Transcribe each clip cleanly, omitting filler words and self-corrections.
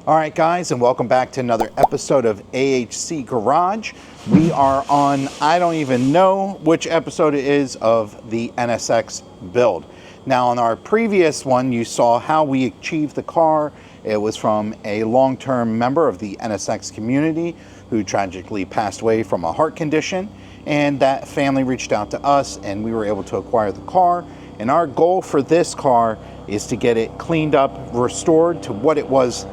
All right, guys, and welcome back to another episode of AHC Garage. We are on, I don't even know which episode it is of the NSX build. Now, on our previous one, you saw how we achieved the car. It was from a long-term member of the NSX community who tragically passed away from a heart condition, and that family reached out to us, and we were able to acquire the car. And our goal for this car is to get it cleaned up, restored to what it was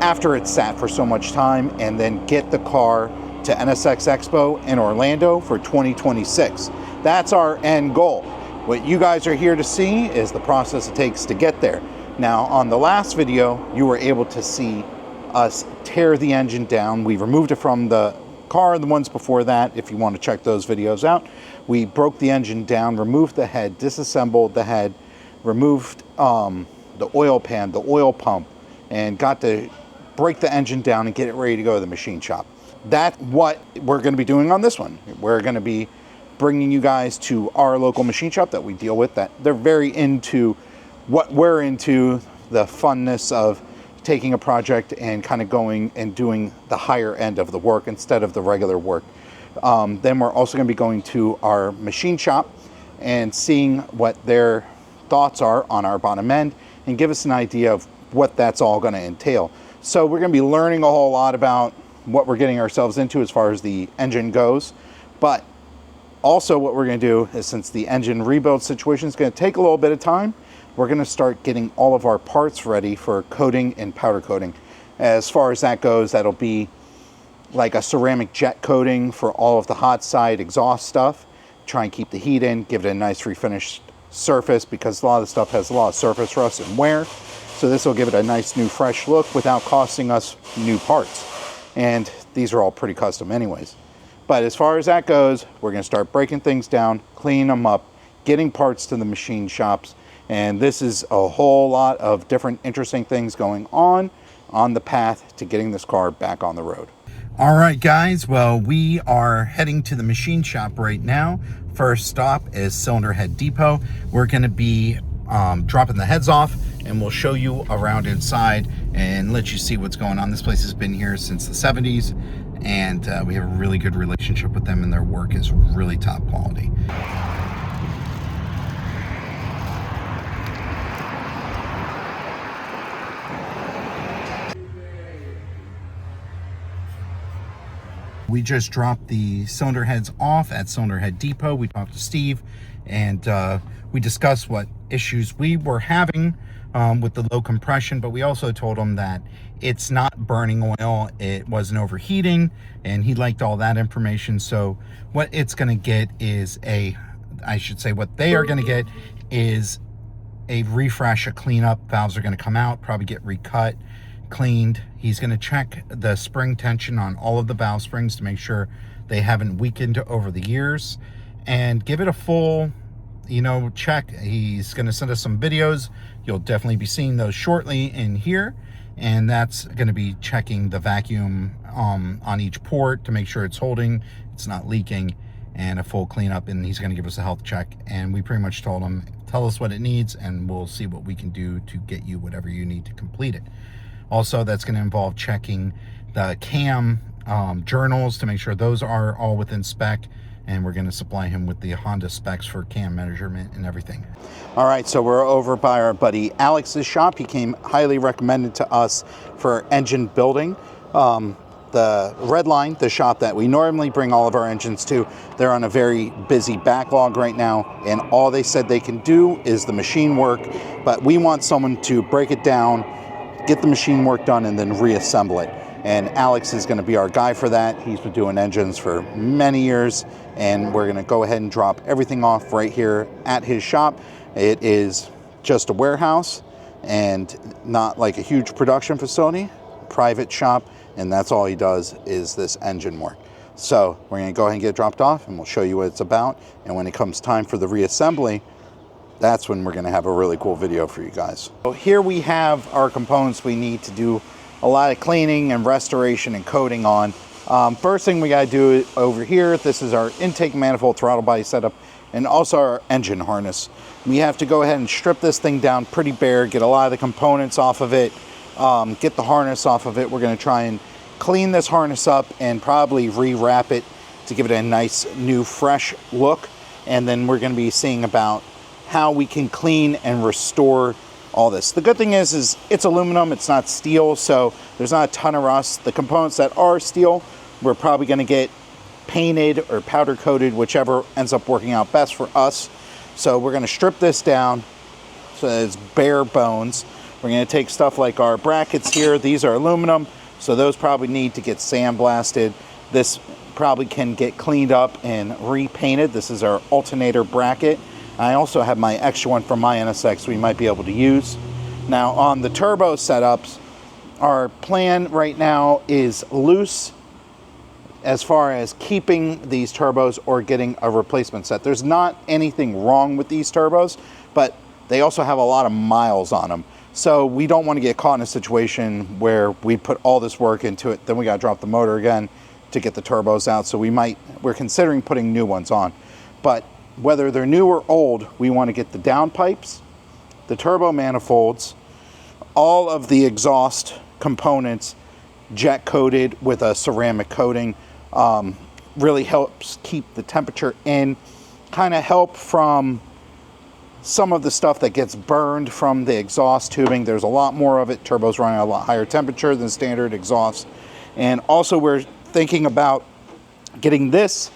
after it sat for so much time, and then get the car to NSX Expo in Orlando for 2026. That's our end goal. What you guys are here to see is the process it takes to get there. Now, on the last video, you were able to see us tear the engine down. We removed it from the car and the ones before that, if you want to check those videos out. We broke the engine down, removed the head, disassembled the head, removed the oil pan, the oil pump, and got to break the engine down and get it ready to go to the machine shop. That's what we're going to be doing on this one. We're going to be bringing you guys to our local machine shop that we deal with, that they're very into what we're into, the funness of taking a project and kind of going and doing the higher end of the work instead of the regular work. Then we're also going to be going to our machine shop and seeing what their thoughts are on our bottom end and give us an idea of what that's all going to entail. So we're going to be learning a whole lot about what we're getting ourselves into as far as the engine goes. But also what we're going to do is, since the engine rebuild situation is going to take a little bit of time, we're going to start getting all of our parts ready for coating and powder coating. As far as that goes, that'll be like a ceramic jet coating for all of the hot side exhaust stuff. Try and keep the heat in, give it a nice refinished surface, because a lot of the stuff has a lot of surface rust and wear. So this will give it a nice new fresh look without costing us new parts. And these are all pretty custom anyways. But as far as that goes, we're going to start breaking things down, cleaning them up, getting parts to the machine shops. And this is a whole lot of different interesting things going on the path to getting this car back on the road. All right, guys. Well, we are heading to the machine shop right now. First stop is Cylinder Head Depot. We're going to be dropping the heads off, and we'll show you around inside and let you see what's going on. This place has been here since the 70s, and we have a really good relationship with them, and their work is really top quality. We just dropped the cylinder heads off at Cylinder Head Depot. We talked to Steve, and we discussed what issues we were having with the low compression, but we also told him that it's not burning oil, it wasn't overheating, and he liked all that information. So what it's going to get is what they are going to get is a refresh, a cleanup. Valves are going to come out, probably get recut, cleaned. He's going to check the spring tension on all of the valve springs to make sure they haven't weakened over the years, and give it a full check. He's going to send us some videos. You'll definitely be seeing those shortly in here, and that's going to be checking the vacuum on each port to make sure it's holding, it's not leaking, and a full cleanup. And he's going to give us a health check, and we pretty much told him, tell us what it needs and we'll see what we can do to get you whatever you need to complete it. Also, that's going to involve checking the cam journals to make sure those are all within spec, and we're going to supply him with the Honda specs for cam measurement and everything. All right, so we're over by our buddy Alex's shop. He came highly recommended to us for engine building. The Red Line, the shop that we normally bring all of our engines to, they're on a very busy backlog right now, and all they said they can do is the machine work, but we want someone to break it down, get the machine work done, and then reassemble it. And Alex is going to be our guy for that. He's been doing engines for many years, and we're going to go ahead and drop everything off right here at his shop. It is just a warehouse and not like a huge production facility, private shop, and that's all he does is this engine work. So we're going to go ahead and get it dropped off, and we'll show you what it's about. And when it comes time for the reassembly, that's when we're going to have a really cool video for you guys. So here we have our components we need to do a lot of cleaning and restoration and coating on. First thing we got to do over here, this is our intake manifold throttle body setup and also our engine harness. We have to go ahead and strip this thing down pretty bare, get a lot of the components off of it, get the harness off of it. We're going to try and clean this harness up and probably rewrap it to give it a nice new fresh look. And then we're going to be seeing about how we can clean and restore all this. The good thing is it's aluminum, it's not steel, so there's not a ton of rust. The components that are steel, we're probably going to get painted or powder coated, whichever ends up working out best for us. So we're going to strip this down so that it's bare bones. We're going to take stuff like our brackets here. These are aluminum, so those probably need to get sandblasted. This probably can get cleaned up and repainted. This is our alternator bracket. I also have my extra one from my NSX we might be able to use. Now on the turbo setups, our plan right now is loose as far as keeping these turbos or getting a replacement set. There's not anything wrong with these turbos, but they also have a lot of miles on them. So we don't want to get caught in a situation where we put all this work into it, then we got to drop the motor again to get the turbos out. So we're considering putting new ones on. But whether they're new or old, we want to get the downpipes, the turbo manifolds, all of the exhaust components jet coated with a ceramic coating. Really helps keep the temperature in, kind of help from some of the stuff that gets burned from the exhaust tubing. There's a lot more of it. Turbos running at a lot higher temperature than standard exhaust. And also we're thinking about getting this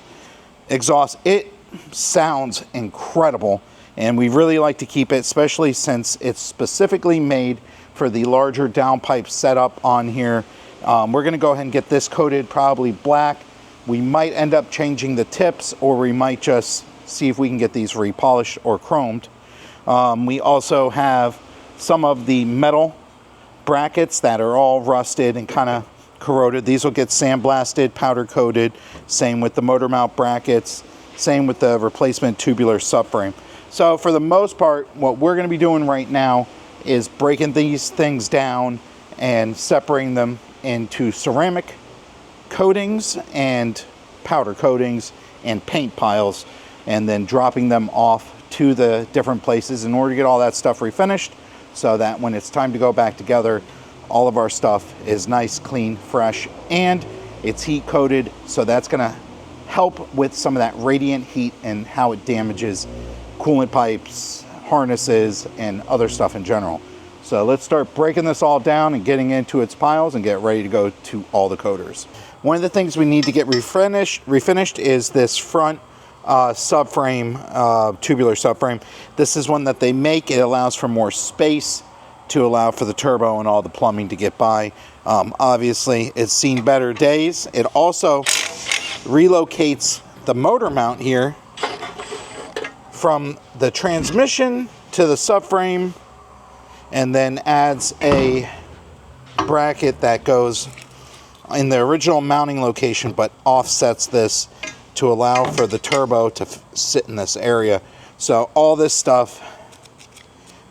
exhaust. It sounds incredible, and we really like to keep it, especially since it's specifically made for the larger downpipe setup on here. We're going to go ahead and get this coated probably black. We might end up changing the tips, or we might just see if we can get these repolished or chromed. We also have some of the metal brackets that are all rusted and kind of corroded. These will get sandblasted, powder coated. Same with the motor mount brackets. Same with the replacement tubular subframe. So for the most part, what we're going to be doing right now is breaking these things down and separating them into ceramic coatings and powder coatings and paint piles, and then dropping them off to the different places in order to get all that stuff refinished, so that when it's time to go back together, all of our stuff is nice, clean, fresh, and it's heat coated. So that's going to help with some of that radiant heat and how it damages coolant pipes, harnesses, and other stuff in general. So let's start breaking this all down and getting into its piles and get ready to go to all the coaters. One of the things we need to get refinished is this front subframe, tubular subframe. This is one that they make. It allows for more space to allow for the turbo and all the plumbing to get by. Obviously, it's seen better days. It also relocates the motor mount here from the transmission to the subframe, and then adds a bracket that goes in the original mounting location but offsets this to allow for the turbo to sit in this area. So all this stuff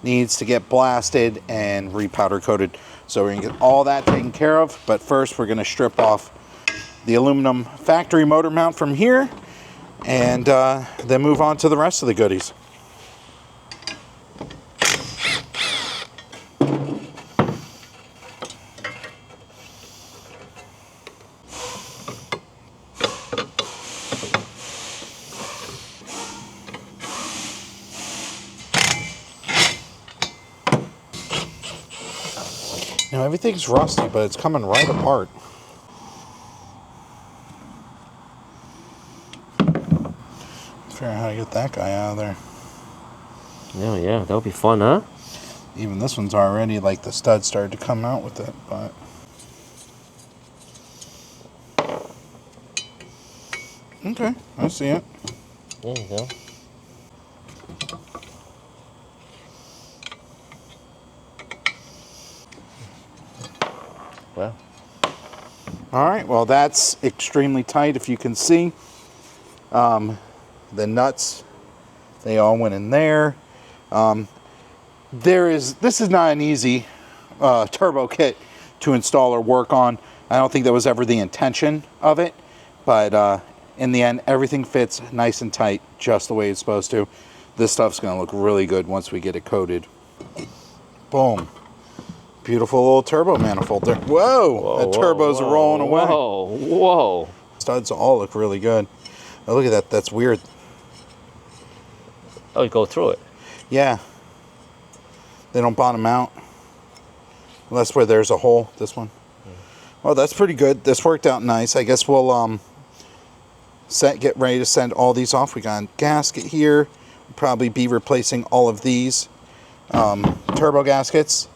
needs to get blasted and repowder coated. So we're going to get all that taken care of, but first we're going to strip off the aluminum factory motor mount from here, and then move on to the rest of the goodies. Now everything's rusty, but it's coming right apart. Figure out how to get that guy out of there. Oh yeah, that'll be fun, huh? Even this one's already, like, the stud started to come out with it, but... Okay, I see it. There you go. Well. Alright, well that's extremely tight, if you can see. The nuts, they all went in there. This is not an easy turbo kit to install or work on. I don't think that was ever the intention of it, but in the end, everything fits nice and tight, just the way it's supposed to. This stuff's going to look really good once we get it coated. Boom. Beautiful little turbo manifold there. Whoa, the turbos are rolling away. Whoa. Studs all look really good. Oh, look at that. That's weird. Oh, you go through it. Yeah. They don't bottom out. Unless where there's a hole. This one. Well, that's pretty good. This worked out nice. I guess we'll get ready to send all these off. We got a gasket here. We'll probably be replacing all of these turbo gaskets.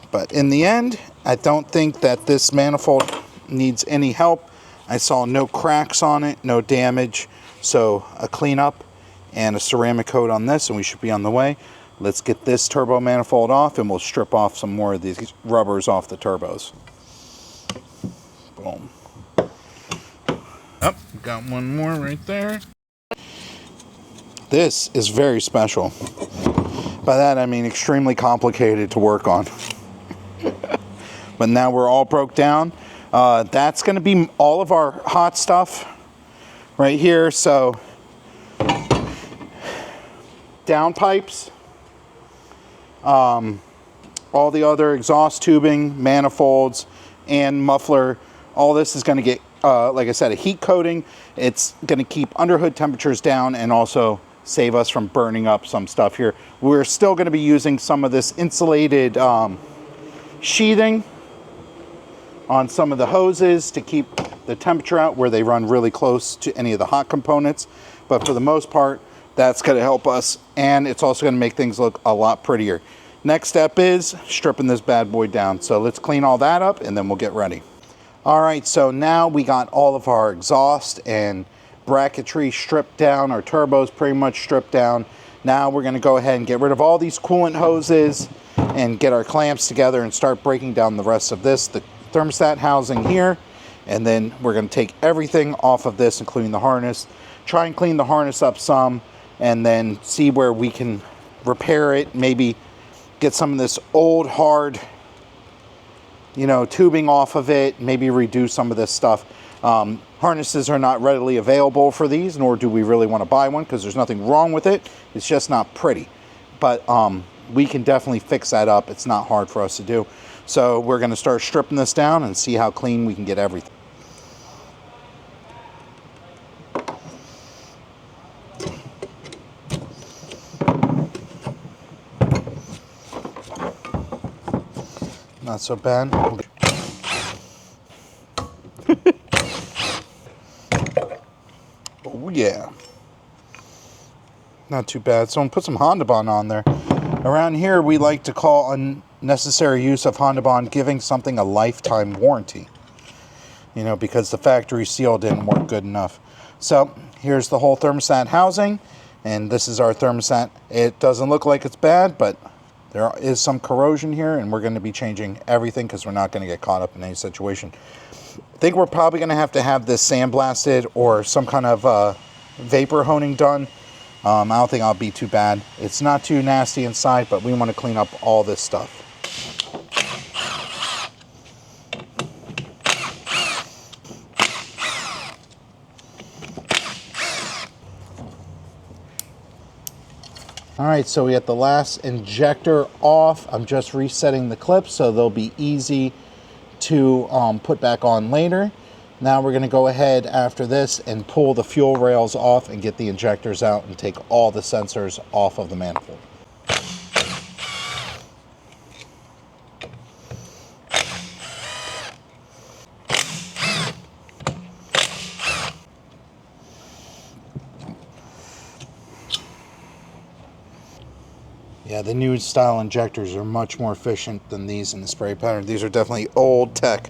But in the end, I don't think that this manifold needs any help. I saw no cracks on it, no damage. So a cleanup and a ceramic coat on this, and we should be on the way. Let's get this turbo manifold off, and we'll strip off some more of these rubbers off the turbos. Boom. Oh, got one more right there. This is very special. By that I mean extremely complicated to work on. But now we're all broke down. That's going to be all of our hot stuff right here. So downpipes, all the other exhaust tubing, manifolds, and muffler. All this is going to get, like I said, a heat coating. It's going to keep underhood temperatures down and also save us from burning up some stuff here. We're still going to be using some of this insulated sheathing on some of the hoses to keep the temperature out where they run really close to any of the hot components. But for the most part, that's going to help us, and it's also going to make things look a lot prettier. Next step is stripping this bad boy down. So let's clean all that up and then we'll get ready. All right, so now we got all of our exhaust and bracketry stripped down. Our turbos pretty much stripped down. Now we're going to go ahead and get rid of all these coolant hoses and get our clamps together and start breaking down the rest of this, the thermostat housing here. And then we're going to take everything off of this, including the harness, try and clean the harness up some, and then see where we can repair it, maybe get some of this old hard, tubing off of it, maybe redo some of this stuff. Harnesses are not readily available for these, nor do we really want to buy one because there's nothing wrong with it. It's just not pretty. But we can definitely fix that up. It's not hard for us to do. So we're going to start stripping this down and see how clean we can get everything. Not so bad. Oh yeah. Not too bad. Someone put some Honda Bond on there. Around here we like to call unnecessary use of Honda Bond giving something a lifetime warranty. Because the factory seal didn't work good enough. So here's the whole thermostat housing, and this is our thermostat. It doesn't look like it's bad, but there is some corrosion here, and we're going to be changing everything because we're not going to get caught up in any situation. I think we're probably going to have this sandblasted or some kind of vapor honing done. I don't think I'll be too bad. It's not too nasty inside, but we want to clean up all this stuff. All right, so we got the last injector off. I'm just resetting the clips so they'll be easy to put back on later. Now we're gonna go ahead after this and pull the fuel rails off and get the injectors out and take all the sensors off of the manifold. Yeah, the new style injectors are much more efficient than these in the spray pattern. These are definitely old tech.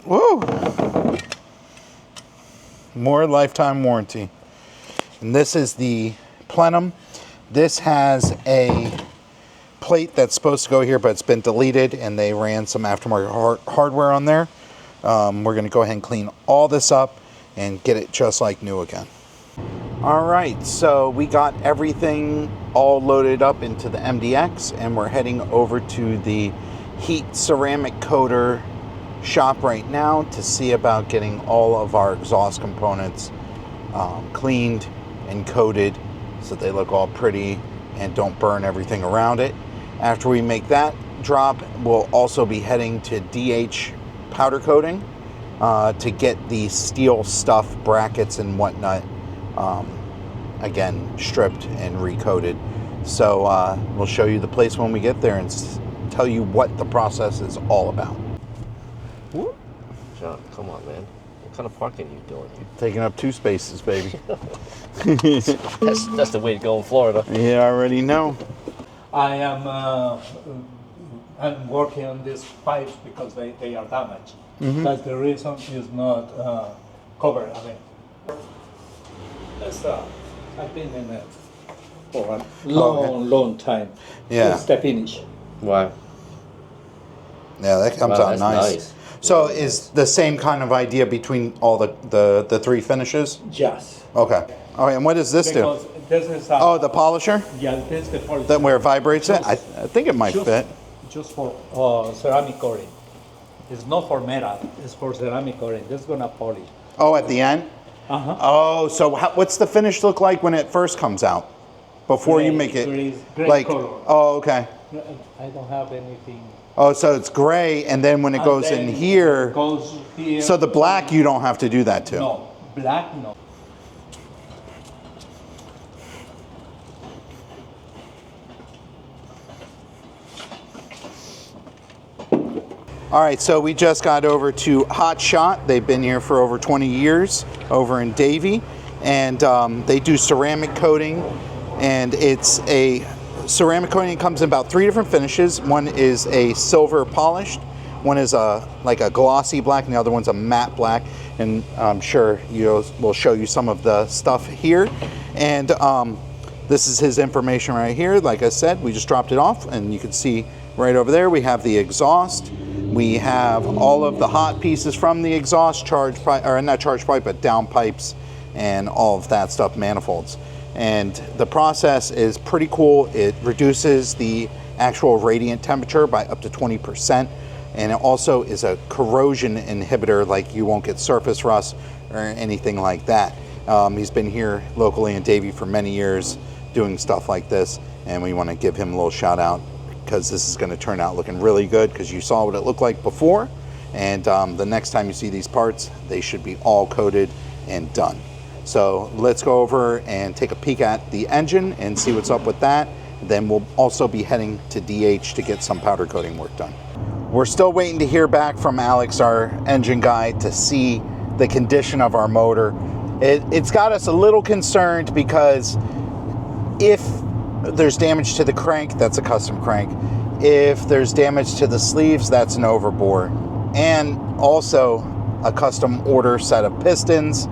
Woo! More lifetime warranty. And this is the plenum. This has a plate that's supposed to go here, but it's been deleted, and they ran some aftermarket hardware on there. We're going to go ahead and clean all this up and get it just like new again. All right, so we got everything all loaded up into the MDX, and we're heading over to the heat ceramic coater shop right now to see about getting all of our exhaust components cleaned and coated so they look all pretty and don't burn everything around it. After we make that drop, we'll also be heading to DH powder coating to get the steel stuff, brackets and whatnot, again, stripped and recoated. So we'll show you the place when we get there and tell you what the process is all about. Whoop. John, come on, man. What kind of parking are you doing here? Taking up 2 spaces, baby. That's the way to go in Florida. You already know. I am I'm working on these pipes because they are damaged. That's the reason is not covered. I mean, I've been in it for a long time. Yeah. It's the finish. Wow. Yeah, that comes out that's nice. So is the same kind of idea between all the 3 finishes? Yes. Okay. All right, and what does this Because do? this is Oh, the polisher? yeah, this is the polish. That where it vibrates it? I think it might fit. Just for ceramic coating. It's not for metal. It's for ceramic coating. This is gonna polish. Oh, at the end? Uh-huh. Oh, so what's the finish look like when it first comes out? Before you make it? Gray Like, color. oh, okay. I don't have anything. Oh, so it's gray, and then when it goes in here, Goes here. so the black you don't have to do that to. No, black no. All right, so we just got over to Hot Shot. They've been here for over 20 years over in Davie, and they do ceramic coating, and it's a ceramic coating. It comes in about 3 different finishes. One is a silver polished, one is like a glossy black, and the other one's a matte black, and I'm sure we'll show you some of the stuff here. And this is his information right here. Like I said, we just dropped it off, and you can see right over there we have the exhaust. We have all of the hot pieces from the exhaust, charge pipe, or not charge pipe, but down pipes and all of that stuff, manifolds. And the process is pretty cool. It reduces the actual radiant temperature by up to 20%. And it also is a corrosion inhibitor, like you won't get surface rust or anything like that. He's been here locally in Davie for many years doing stuff like this, and we want to give him a little shout out, because this is going to turn out looking really good, because you saw what it looked like before, and the next time you see these parts, they should be all coated and done. So let's go over and take a peek at the engine and see what's up with that. Then we'll also be heading to DH to get some powder coating work done. We're still waiting to hear back from Alex, our engine guy, to see the condition of our motor. It's got us a little concerned, because if there's damage to the crank, that's a custom crank. If there's damage to the sleeves, that's an overbore. And also a custom order set of pistons.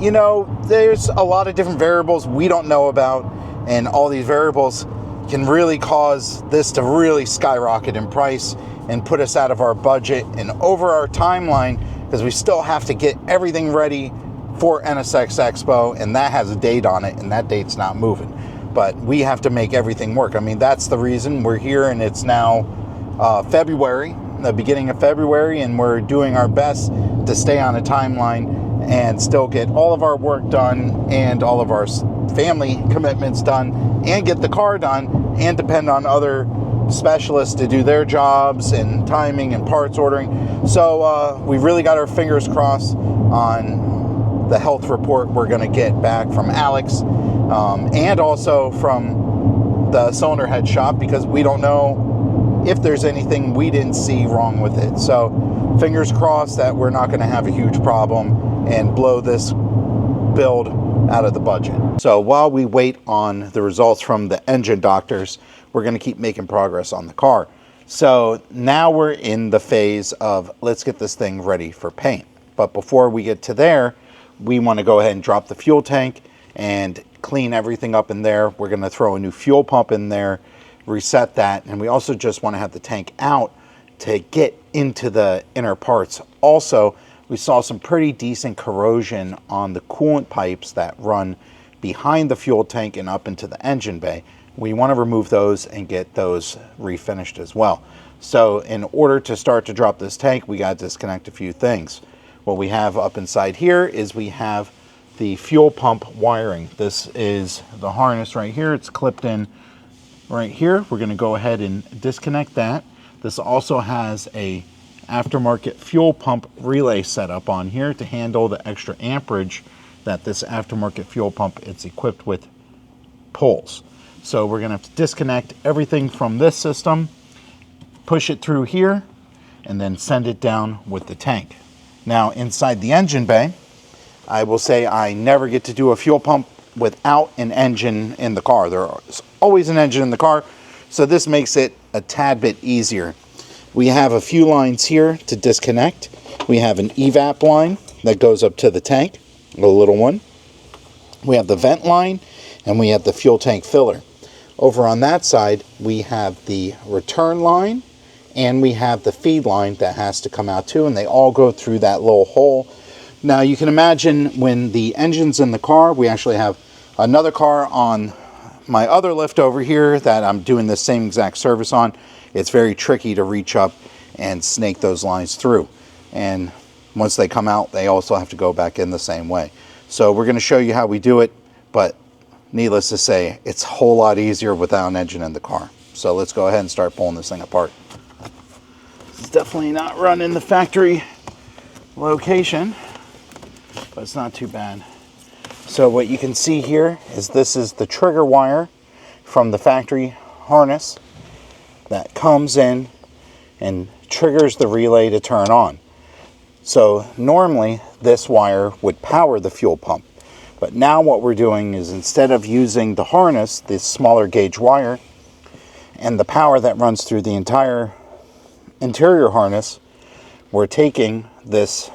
You know, there's a lot of different variables we don't know about, and all these variables can really cause this to really skyrocket in price and put us out of our budget and over our timeline, because we still have to get everything ready for NSX Expo, and that has a date on it, and that date's not moving. But we have to make everything work. I mean, that's the reason we're here, and it's now February, the beginning of February, and we're doing our best to stay on a timeline and still get all of our work done and all of our family commitments done and get the car done and depend on other specialists to do their jobs and timing and parts ordering. So we really got our fingers crossed on the health report we're going to get back from Alex and also from the cylinder head shop, because we don't know if there's anything we didn't see wrong with it. So fingers crossed that we're not going to have a huge problem and blow this build out of the budget. So while we wait on the results from the engine doctors, we're going to keep making progress on the car. So now we're in the phase of let's get this thing ready for paint. But before we get to there, we want to go ahead and drop the fuel tank and clean everything up in there. We're going to throw a new fuel pump in there, reset that, and we also just want to have the tank out to get into the inner parts. Also, we saw some pretty decent corrosion on the coolant pipes that run behind the fuel tank and up into the engine bay. We want to remove those and get those refinished as well. So in order to start to drop this tank, we got to disconnect a few things. What we have up inside here is we have the fuel pump wiring. This is the harness right here. It's clipped in right here. We're going to go ahead and disconnect that. This also has a aftermarket fuel pump relay set up on here to handle the extra amperage that this aftermarket fuel pump it's equipped with pulls. So we're going to have to disconnect everything from this system, push it through here, and then send it down with the tank. Now inside the engine bay, I will say I never get to do a fuel pump without an engine in the car. There's always an engine in the car, so this makes it a tad bit easier. We have a few lines here to disconnect. We have an evap line that goes up to the tank, a little one. We have the vent line, and we have the fuel tank filler. Over on that side, we have the return line, and we have the feed line that has to come out too, and they all go through that little hole. Now you can imagine when the engine's in the car, we actually have another car on my other lift over here that I'm doing the same exact service on. It's very tricky to reach up and snake those lines through. And once they come out, they also have to go back in the same way. So we're going to show you how we do it, but needless to say, it's a whole lot easier without an engine in the car. So let's go ahead and start pulling this thing apart. It's definitely not run in the factory location, but it's not too bad. So what you can see here is this is the trigger wire from the factory harness that comes in and triggers the relay to turn on. So normally this wire would power the fuel pump, but now what we're doing is instead of using the harness, this smaller gauge wire, and the power that runs through the entire interior harness, we're taking this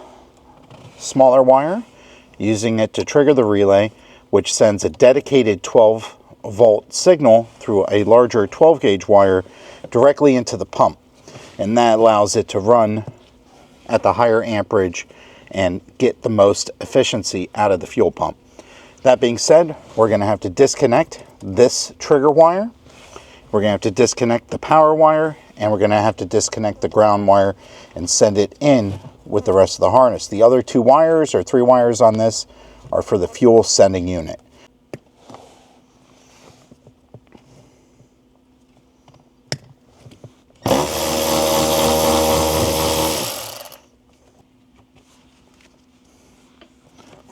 smaller wire, using it to trigger the relay, which sends a dedicated 12-volt signal through a larger 12-gauge wire directly into the pump. And that allows it to run at the higher amperage and get the most efficiency out of the fuel pump. That being said, we're going to have to disconnect this trigger wire. We're going to have to disconnect the power wire, and we're going to have to disconnect the ground wire and send it in with the rest of the harness. The other 2 wires or 3 wires on this are for the fuel sending unit.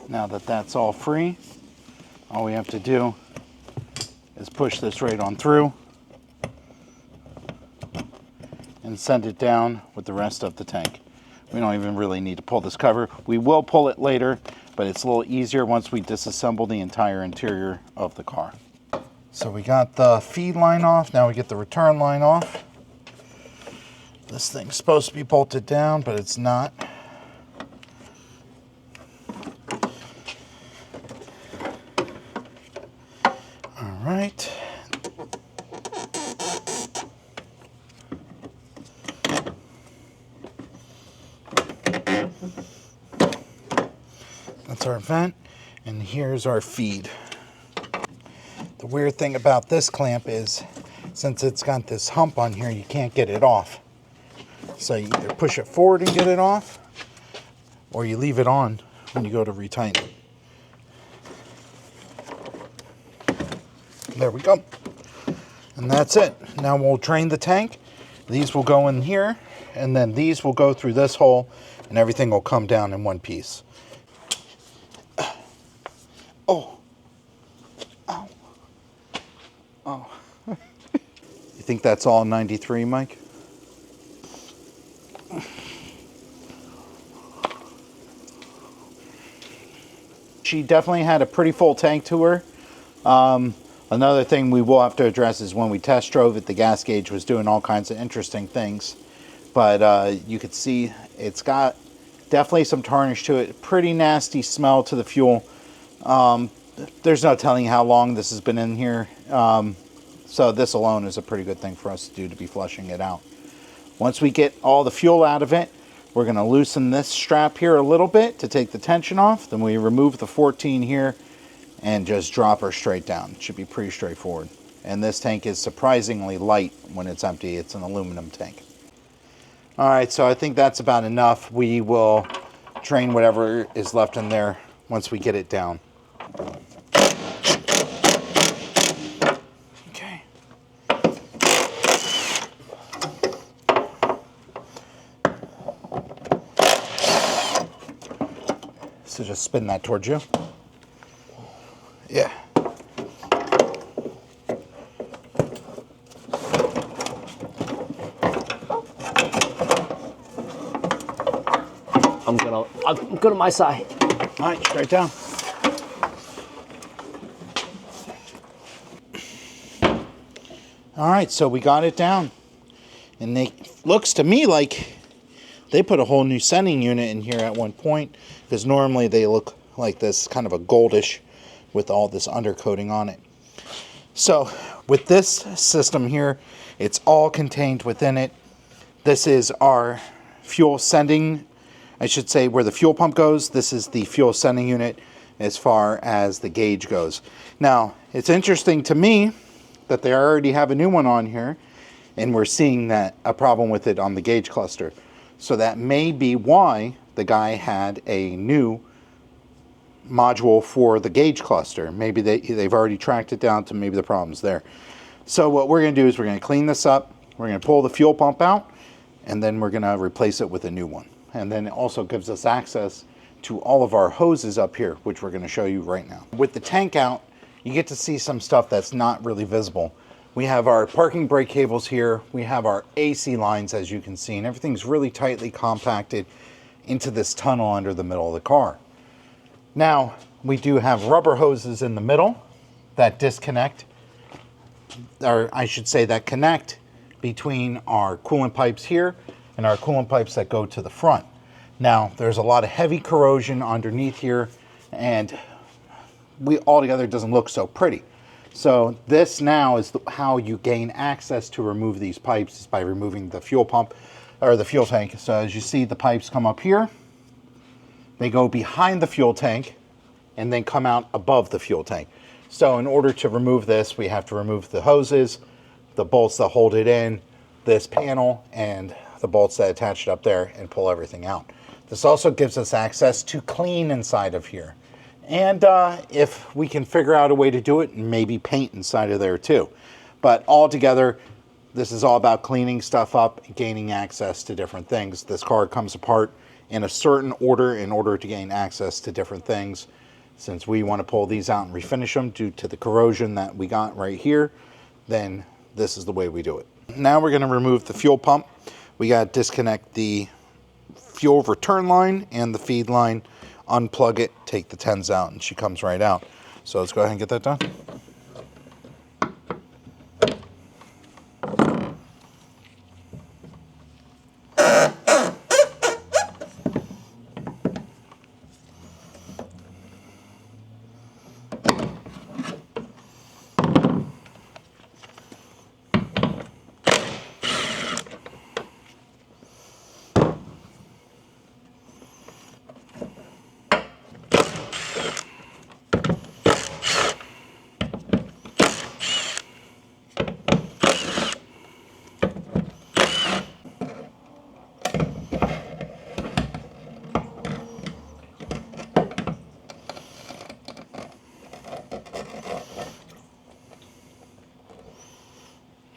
Now that that's all free, all we have to do is push this right on through and send it down with the rest of the tank. We don't even really need to pull this cover. We will pull it later, but it's a little easier once we disassemble the entire interior of the car. So we got the feed line off. Now we get the return line off. This thing's supposed to be bolted down, but it's not. All right. That's our vent, and here's our feed. The weird thing about this clamp is, since it's got this hump on here, you can't get it off. So you either push it forward and get it off, or you leave it on when you go to retighten it. There we go. And that's it. Now we'll drain the tank. These will go in here, and then these will go through this hole, and everything will come down in one piece. Oh. Ow. Oh. You think that's all 93, Mike? She definitely had a pretty full tank to her. Another thing we will have to address is when we test drove it, the gas gauge was doing all kinds of interesting things. But you could see it's got definitely some tarnish to it. Pretty nasty smell to the fuel. There's no telling how long this has been in here. So this alone is a pretty good thing for us to do, to be flushing it out. Once we get all the fuel out of it, We're going to loosen this strap here a little bit to take the tension off. Then we remove the 14 here and just drop her straight down. It should be pretty straightforward. And this tank is surprisingly light when it's empty. It's an aluminum tank. All right, so I think that's about enough. We will drain whatever is left in there once we get it down. Okay. So just spin that towards you. Yeah. I'll go to my side. All right, straight down. All right, so we got it down. And it looks to me like they put a whole new sending unit in here at one point, because normally they look like this, kind of a goldish with all this undercoating on it. So with this system here, it's all contained within it. This is our fuel sending, I should say, where the fuel pump goes. This is the fuel sending unit as far as the gauge goes. Now, it's interesting to me that they already have a new one on here, and we're seeing that a problem with it on the gauge cluster. So that may be why the guy had a new module for the gauge cluster. Maybe they've already tracked it down to maybe the problem's there. So what we're going to do is we're going to clean this up. We're going to pull the fuel pump out, and then we're going to replace it with a new one. And then it also gives us access to all of our hoses up here, which we're going to show you right now. With the tank out, you get to see some stuff that's not really visible. We have our parking brake cables here. We have our AC lines, as you can see, and everything's really tightly compacted into this tunnel under the middle of the car. Now, we do have rubber hoses in the middle that disconnect, or I should say that connect between our coolant pipes here and our coolant pipes that go to the front. Now, there's a lot of heavy corrosion underneath here, and altogether it doesn't look so pretty. So this now is how you gain access to remove these pipes, is by removing the fuel pump or the fuel tank. So as you see, the pipes come up here, they go behind the fuel tank and then come out above the fuel tank. So in order to remove this, we have to remove the hoses, the bolts that hold it in, this panel, and the bolts that attach it up there, and pull everything out. This also gives us access to clean inside of here. And if we can figure out a way to do it, maybe paint inside of there too. But altogether, this is all about cleaning stuff up and gaining access to different things. This car comes apart in a certain order in order to gain access to different things. Since we want to pull these out and refinish them due to the corrosion that we got right here, then this is the way we do it. Now we're going to remove the fuel pump. We got to disconnect the fuel return line and the feed line, unplug it, take the 10s out, and she comes right out. So let's go ahead and get that done.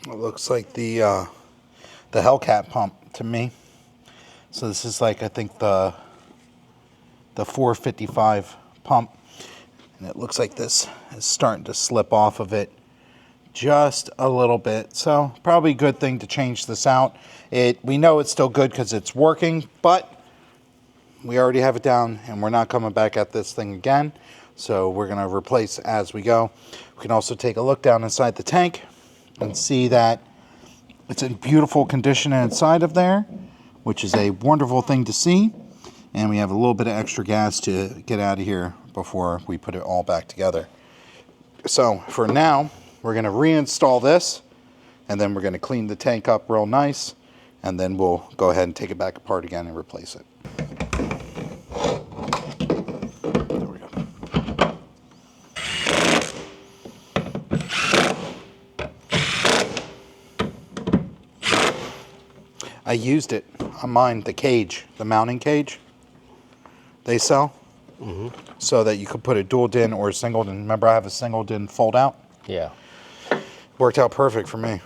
It looks like the Hellcat pump to me. So this is like, I think the 455 pump, and it looks like this is starting to slip off of it just a little bit. So probably a good thing to change this out. We know it's still good because it's working, but we already have it down and we're not coming back at this thing again. So we're going to replace as we go. We can also take a look down inside the tank and see that it's in beautiful condition inside of there, which is a wonderful thing to see. And we have a little bit of extra gas to get out of here before we put it all back together. So for now, we're going to reinstall this, and then we're going to clean the tank up real nice, and then we'll go ahead and take it back apart again and replace it. There we go. I used it on mine, the cage, the mounting cage they sell, so that you could put a dual din or a single din. Remember, I have a single din fold out? Yeah. Worked out perfect for me.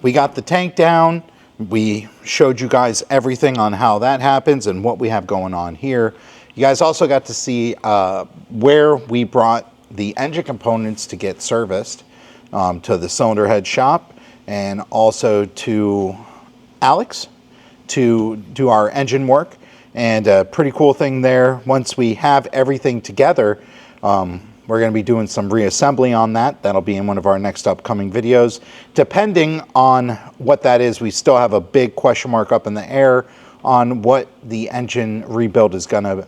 We got the tank down. We showed you guys everything on how that happens and what we have going on here. You guys also got to see where we brought the engine components to get serviced, to the cylinder head shop, and also to Alex to do our engine work. And a pretty cool thing there, once we have everything together, we're going to be doing some reassembly on that. That'll be in one of our next upcoming videos. Depending on what that is, we still have a big question mark up in the air on what the engine rebuild is going to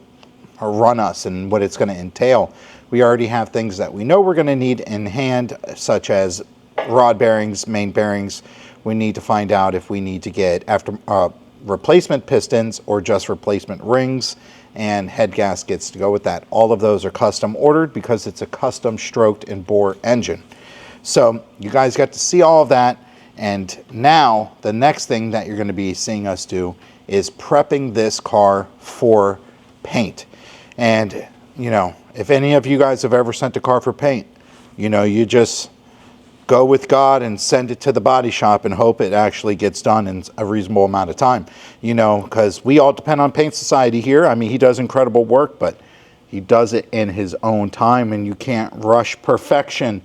run us and what it's going to entail. We already have things that we know we're going to need in hand, such as rod bearings, main bearings. We need to find out if we need to get replacement pistons or just replacement rings and head gaskets to go with that. All of those are custom ordered because it's a custom stroked and bore engine. So you guys got to see all of that, and now the next thing that you're going to be seeing us do is prepping this car for paint. And you know, if any of you guys have ever sent a car for paint, you know, you just go with God and send it to the body shop and hope it actually gets done in a reasonable amount of time. You know, because we all depend on Paint Society here. I mean, he does incredible work, but he does it in his own time, and you can't rush perfection.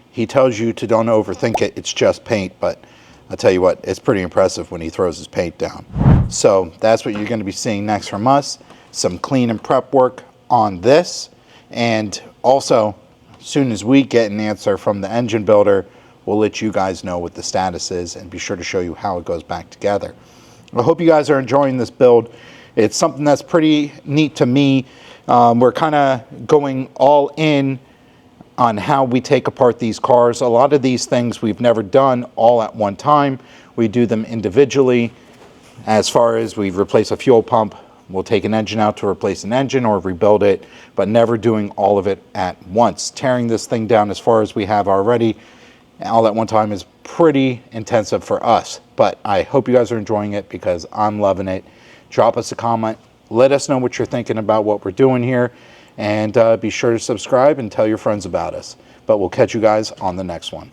He tells you to don't overthink it. It's just paint, but I'll tell you what, it's pretty impressive when he throws his paint down. So that's what you're going to be seeing next from us. Some clean and prep work on this, and also, as soon as we get an answer from the engine builder, we'll let you guys know what the status is and be sure to show you how it goes back together. I hope you guys are enjoying this build. It's something that's pretty neat to me. We're kind of going all in on how we take apart these cars. A lot of these things we've never done all at one time. We do them individually. As far as we replace a fuel pump, we'll take an engine out to replace an engine or rebuild it, but never doing all of it at once. Tearing this thing down as far as we have already, all at one time, is pretty intensive for us. But I hope you guys are enjoying it because I'm loving it. Drop us a comment. Let us know what you're thinking about what we're doing here. And be sure to subscribe and tell your friends about us. But we'll catch you guys on the next one.